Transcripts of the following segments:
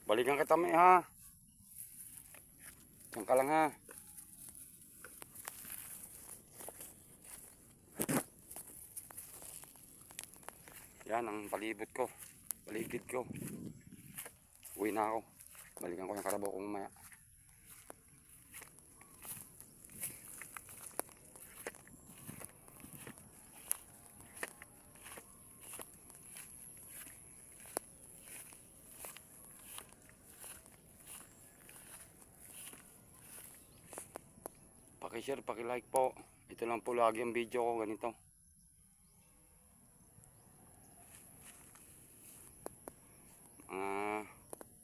Balikan kita may ha. Diyan ka lang ha. Yan ang palibot ko. Paligid ko. Uwi na ako. Balikan ko yung karabaw ko mamaya. Paki-share, paki-like po. Ito lang po lagi ang video ko ganito.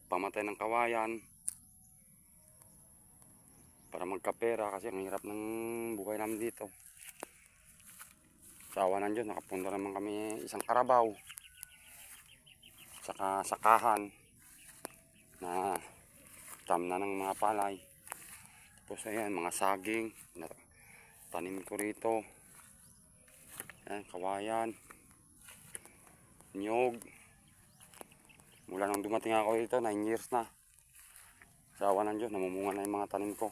Pamatay ng kawayan para magkapera kasi ang hirap ng buhay namin dito. Sa awa ng Diyos, nakapunta naman kami isang karabaw. Saka sakahan na tamna ng mga palay. Tapos ayan, mga saging na tanim ko rito. Ayan, kawayan, niyog. Mula nang dumating ako dito, 9 years na. Sa awa ng Diyos, namumunga na yung mga tanim ko.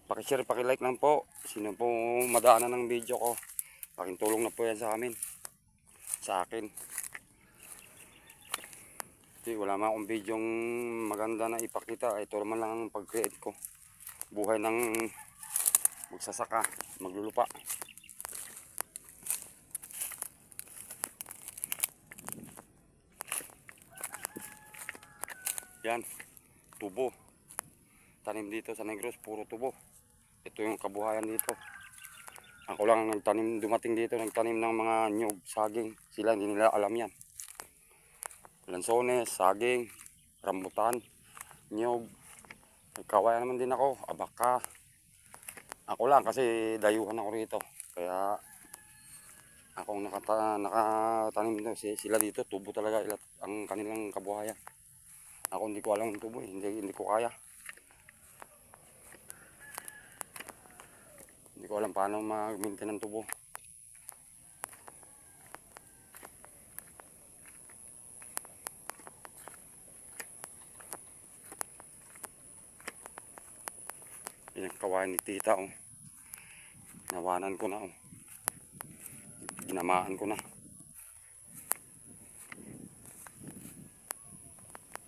Pakishare, pakilike lang po. Sino po madaanan ng video ko, paking tulong na po yan sa amin. Sa akin. Kasi wala man akong videong maganda na ipakita. Ito naman lang ang pag-create ko. Buhay ng magsasaka, maglulupa. Yan, tubo. Tanim dito sa Negros, puro tubo. Ito yung kabuhayan dito. Ako lang nagtanim, dumating dito, nagtanim ng mga nyug, saging. Sila hindi nila alam yan. Lansones, saging, rambutan, nyug. Kawayan naman din ako, abaka. Ako lang kasi dayuhan ako rito. Kaya akong nakatanim dito. Sila dito, tubo talaga ang kanilang kabuhayan. Ako hindi ko alam ang tubo, hindi ko kaya. Hindi ko alam paano mag-maintain ng tubo. Yan ang kawain ni tita oh. Nawanan ko na oh. Ginamaan ko na.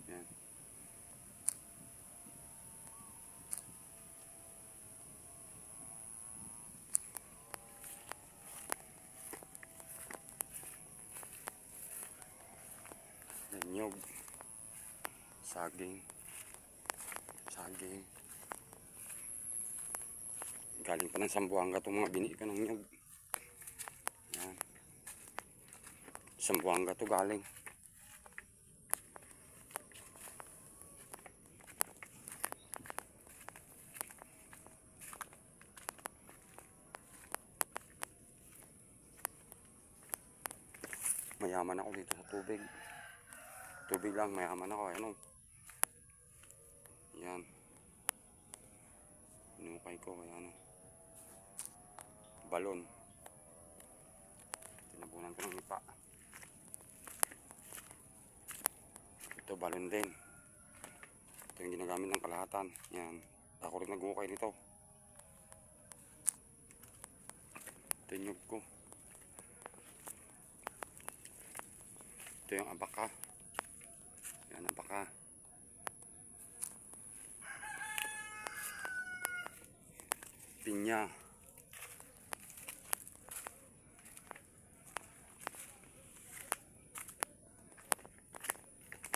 Yan. Nyog. Saging. Saging. Galing pa ng Sambuanga itong mga bini ko ng nyog. Yan. Sambuanga to galing. Mayaman ako dito sa tubig. Tubig lang, mayaman ako. Ano? Yan. Inukay ko. Ayan. Balon. Tinabunan ko ng ipa. Ito balon din. Ito yung ginagamit ng kalahatan. Yan. Ako rin nag-ukay nito. Ito yung nyug ko. Ito yung abaka. Yan, abaka. Pinya.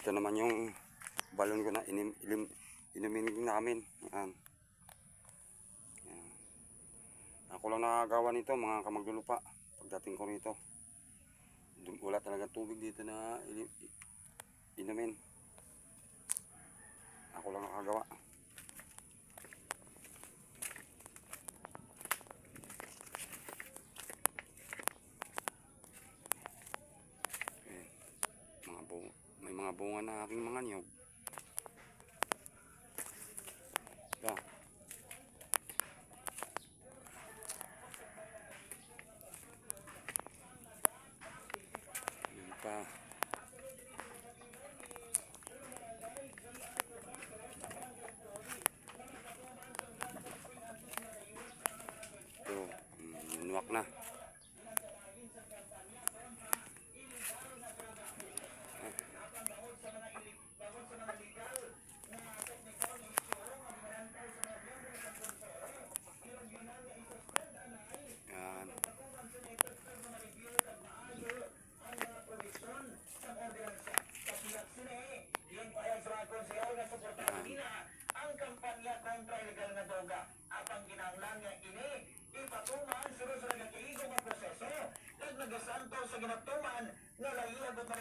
Ito naman yung balon ko na inumin namin. Yan. Yan. Ako lang nakagawa nito mga kamaglulupa. Pagdating ko rito, wala talaga tubig dito na inumin. Ako lang nakagawa. May mga bunga na aking mga niyog. Ito. Yan pa. sa ginatuman nga naiabot na